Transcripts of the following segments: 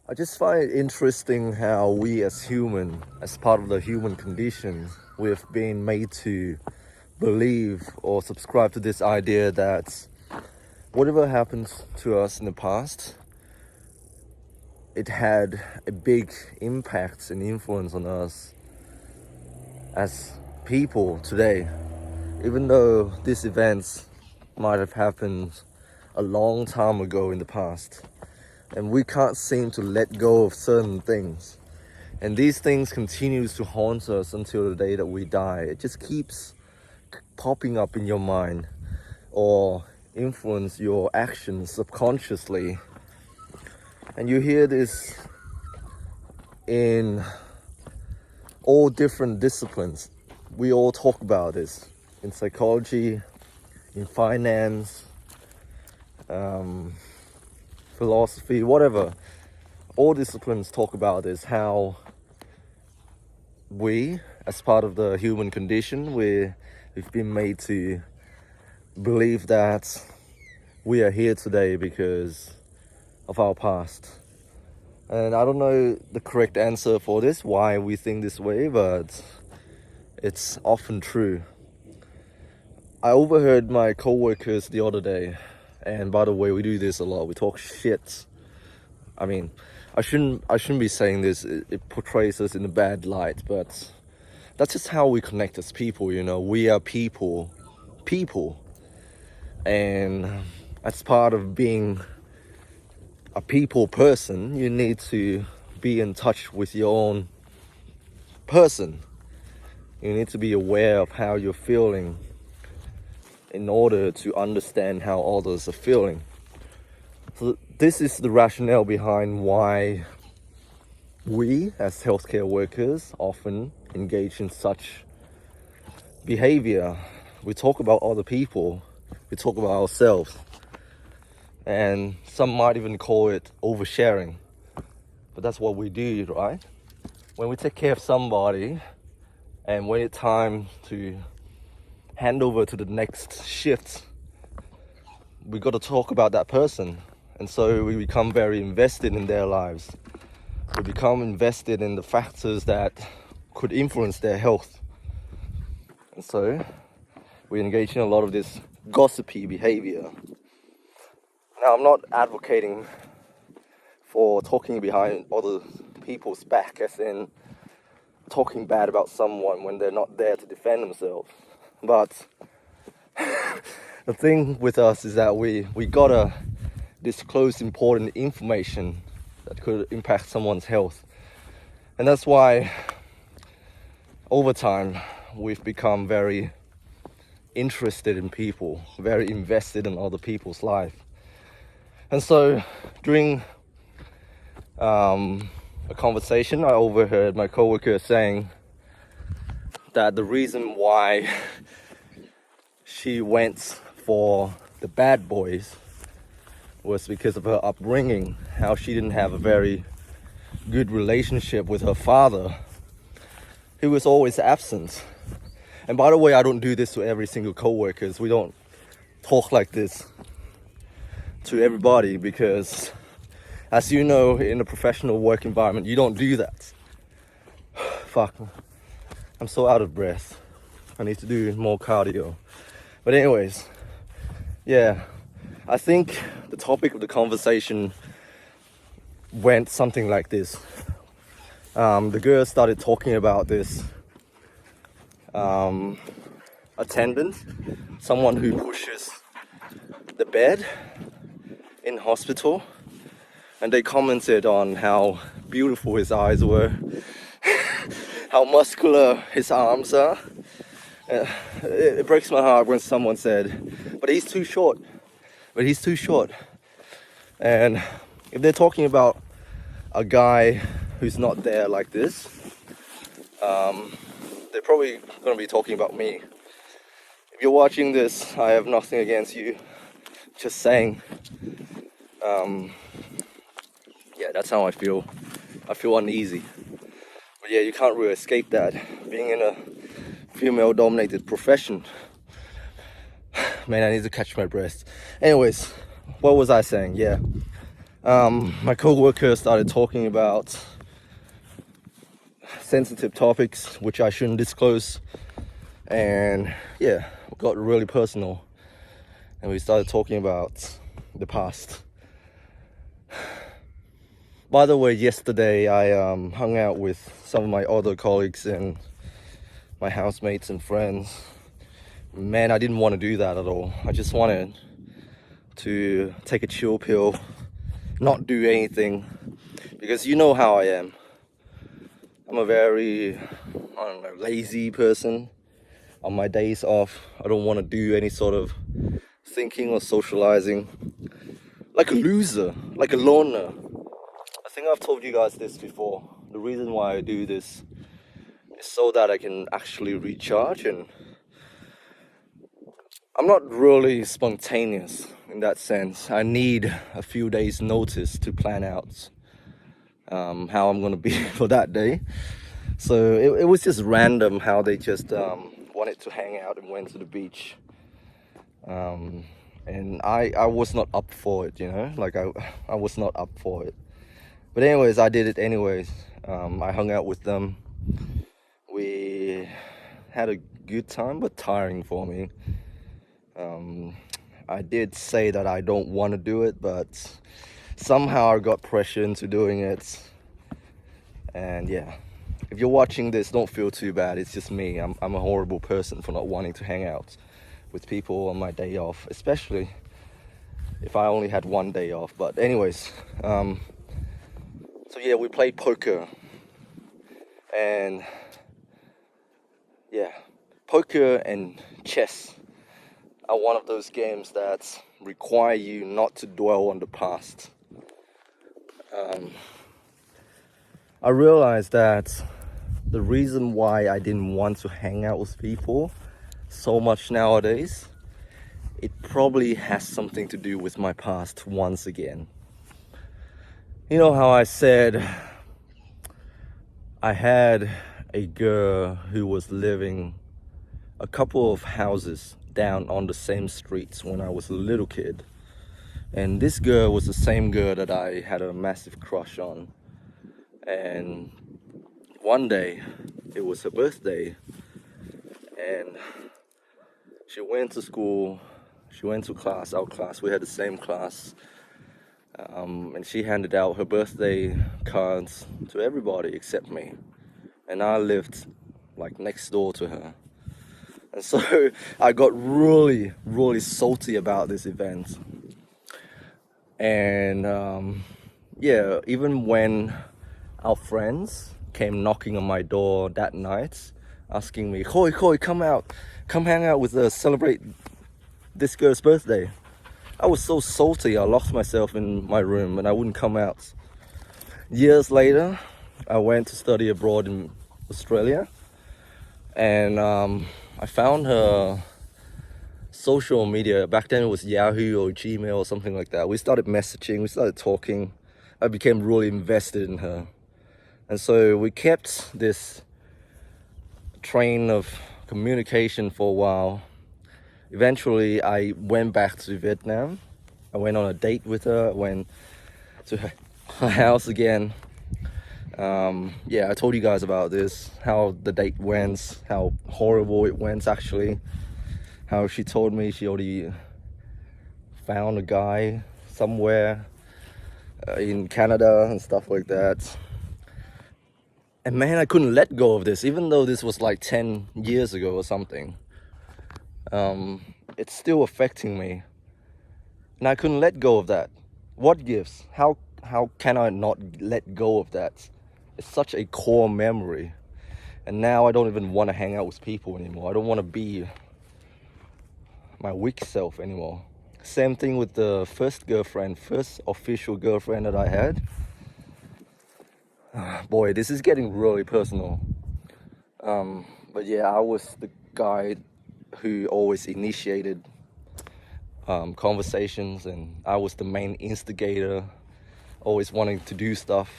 I just find it interesting how we as human, as part of the human condition, we've been made to believe or subscribe to this idea that whatever happens to us in the past, it had a big impact and influence on us as people today. Even though these events might have happened a long time ago in the past, and we can't seem to let go of certain things. And these things continues to haunt us until the day that we die. It just keeps popping up in your mind or influence your actions subconsciously. And you hear this in all different disciplines. We all talk about this in psychology, in finance, philosophy, whatever. All disciplines talk about this, how we, as part of the human condition, we've been made to believe that we are here today because of our past. And I don't know the correct answer for this, why we think this way, but it's often true. I overheard my co-workers the other day, and by the way, we do this a lot. We talk shit. I mean, I shouldn't be saying this. It portrays us in a bad light, but that's just how we connect as people. We are people, and as part of being a people person, you need to be in touch with your own person. You need to be aware of how you're feeling in order to understand how others are feeling. So this is the rationale behind why we as healthcare workers often engage in such behavior. We talk about other people, we talk about ourselves, and some might even call it oversharing. But that's what we do, right? When we take care of somebody and when it's time to hand over to the next shift, we got to talk about that person. And so we become very invested in their lives. We become invested in the factors that could influence their health. And so we engage in a lot of this gossipy behavior. Now, I'm not advocating for talking behind other people's back, as in talking bad about someone when they're not there to defend themselves. But the thing with us is that we gotta disclose important information that could impact someone's health. And that's why over time we've become very interested in people, very invested in other people's life. And so during a conversation, I overheard my coworker saying that the reason why she went for the bad boys was because of her upbringing, how she didn't have a very good relationship with her father. He was always absent. And by the way, I don't do this to every single coworker. We don't talk like this to everybody because, as you know, in a professional work environment, you don't do that. Fuck, I'm so out of breath. I need to do more cardio. But anyways, yeah, I think the topic of the conversation went something like this. The girl started talking about this attendant, someone who pushes the bed in hospital, and they commented on how beautiful his eyes were, how muscular his arms are. It breaks my heart when someone said, but he's too short. And if they're talking about a guy who's not there like this, they're probably going to be talking about me. If you're watching this, I have nothing against you. Just saying. Yeah, that's how I feel. I feel uneasy. But yeah, you can't really escape that. Being in a female-dominated profession. Man, I need to catch my breath. Anyways, what was I saying? Yeah. My co-worker started talking about sensitive topics which I shouldn't disclose, and yeah, it got really personal, and we started talking about the past. By the way, yesterday I hung out with some of my other colleagues and my housemates and friends. Man, I didn't want to do that at all. I just wanted to take a chill pill, not do anything, because you know how I am. I'm a very, I don't know, lazy person. On my days off, I don't want to do any sort of thinking or socializing. Like a loser, like a loner. I think I've told you guys this before. The reason why I do this is so that I can actually recharge, and I'm not really spontaneous in that sense. I need a few days notice to plan out how I'm gonna be for that day. So it was just random how they just wanted to hang out and went to the beach. And I was not up for it, you know, like I was not up for it. But anyways, I did it anyways. I hung out with them. We had a good time, but tiring for me. I did say that I don't want to do it, but somehow I got pressure into doing it. And yeah, if you're watching this, don't feel too bad. It's just me. I'm a horrible person for not wanting to hang out with people on my day off, especially if I only had one day off. But anyways, so yeah, we played poker. And yeah, poker and chess are one of those games that require you not to dwell on the past. I realized that the reason why I didn't want to hang out with people so much nowadays, it probably has something to do with my past once again. You know how I said I had a girl who was living a couple of houses down on the same streets when I was a little kid. And this girl was the same girl that I had a massive crush on. And one day, it was her birthday, and she went to school, she went to class, our class, we had the same class. And she handed out her birthday cards to everybody except me. And I lived like next door to her. And so I got really, really salty about this event. And yeah, even when our friends came knocking on my door that night, asking me, Khoi, come out, come hang out with us, celebrate this girl's birthday. I was so salty, I locked myself in my room and I wouldn't come out. Years later, I went to study abroad in Australia, and I found her social media. Back then it was Yahoo or Gmail or something like that. We started messaging, we started talking. I became really invested in her. And so we kept this train of communication for a while. Eventually, I went back to Vietnam. I went on a date with her. I went to her house again. Yeah, I told you guys about this, how the date went, how horrible it went actually. How she told me she already found a guy somewhere in Canada and stuff like that. And man, I couldn't let go of this, even though this was like 10 years ago or something. It's still affecting me. And I couldn't let go of that. What gives? How can I not let go of that? It's such a core memory. And now I don't even want to hang out with people anymore. I don't want to be my weak self anymore. Same thing with the first official girlfriend that I had. Boy, this is getting really personal. But yeah, I was the guy who always initiated conversations, and I was the main instigator, always wanting to do stuff.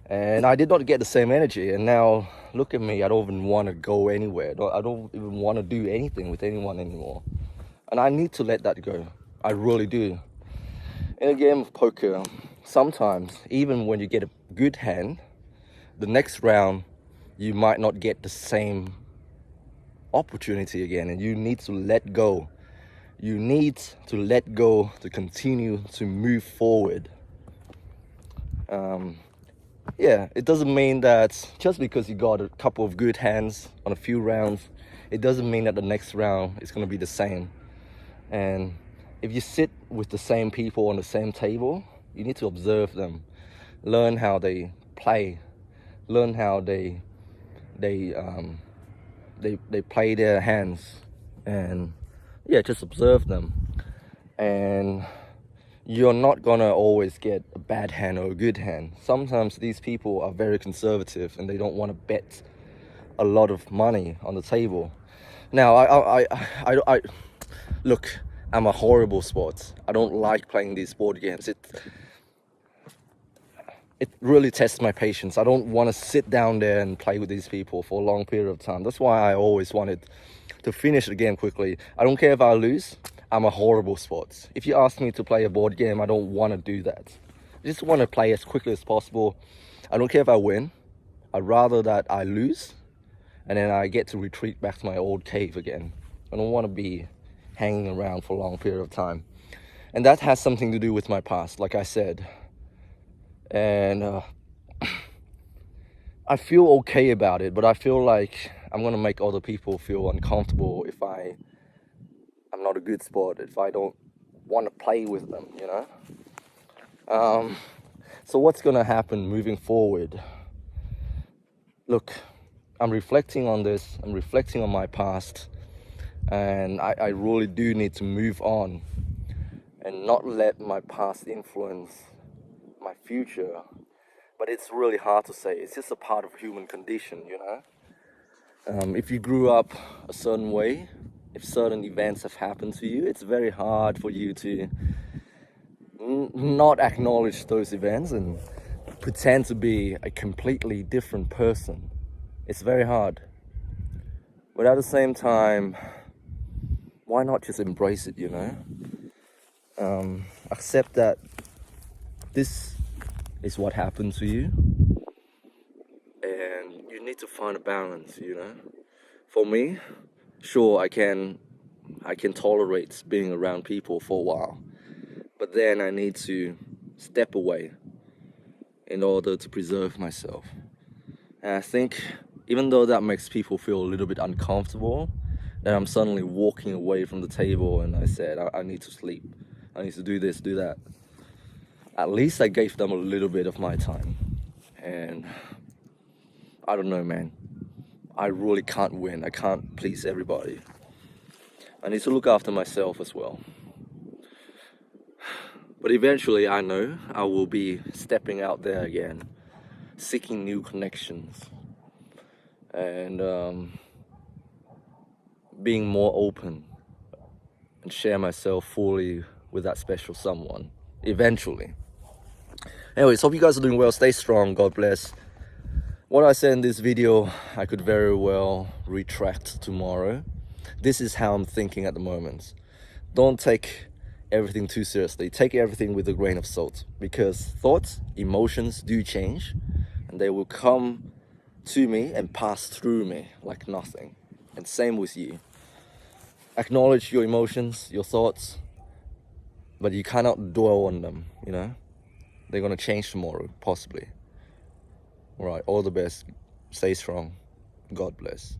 And I did not get the same energy, and now look at me, I don't even want to go anywhere. I don't even want to do anything with anyone anymore. And I need to let that go. I really do. In a game of poker, sometimes, even when you get a good hand, the next round, you might not get the same opportunity again, and you need to let go. You need to let go to continue to move forward. Yeah, it doesn't mean that just because you got a couple of good hands on a few rounds, it doesn't mean that the next round is going to be the same. And if you sit with the same people on the same table, you need to observe them, learn how they play, learn how they play their hands, and yeah, just observe them. And you're not gonna always get a bad hand or a good hand. Sometimes these people are very conservative and they don't want to bet a lot of money on the table. Now, I look, I'm a horrible sport. I don't like playing these board games. It really tests my patience. I don't want to sit down there and play with these people for a long period of time. That's why I always wanted to finish the game quickly. I don't care if I lose. I'm a horrible sport. If you ask me to play a board game, I don't want to do that. I just want to play as quickly as possible. I don't care if I win. I'd rather that I lose and then I get to retreat back to my old cave again. I don't want to be hanging around for a long period of time. And that has something to do with my past, like I said. And I feel okay about it, but I feel like I'm gonna make other people feel uncomfortable if I'm not a good sport, if I don't want to play with them, you know. So what's gonna happen moving forward? Look, I'm reflecting on this, I'm reflecting on my past, and I really do need to move on and not let my past influence my future. But it's really hard to say. It's just a part of human condition, you know. If you grew up a certain way, if certain events have happened to you, it's very hard for you to not acknowledge those events and pretend to be a completely different person. It's very hard. But at the same time, why not just embrace it, you know? Accept that this is what happened to you, and you need to find a balance, you know. For me, sure, I can tolerate being around people for a while, but then I need to step away in order to preserve myself. And I think even though that makes people feel a little bit uncomfortable, that I'm suddenly walking away from the table and I said, I need to sleep, I need to do this, do that. At least I gave them a little bit of my time. And I don't know, man. I really can't win. I can't please everybody. I need to look after myself as well. But eventually, I know I will be stepping out there again, seeking new connections, and being more open and share myself fully with that special someone, eventually. Anyways, hope you guys are doing well. Stay strong. God bless. What I said in this video, I could very well retract tomorrow. This is how I'm thinking at the moment. Don't take everything too seriously. Take everything with a grain of salt, because thoughts, emotions do change, and they will come to me and pass through me like nothing. And same with you. Acknowledge your emotions, your thoughts, but you cannot dwell on them, you know? They're gonna change tomorrow, possibly. All right, all the best. Stay strong. God bless.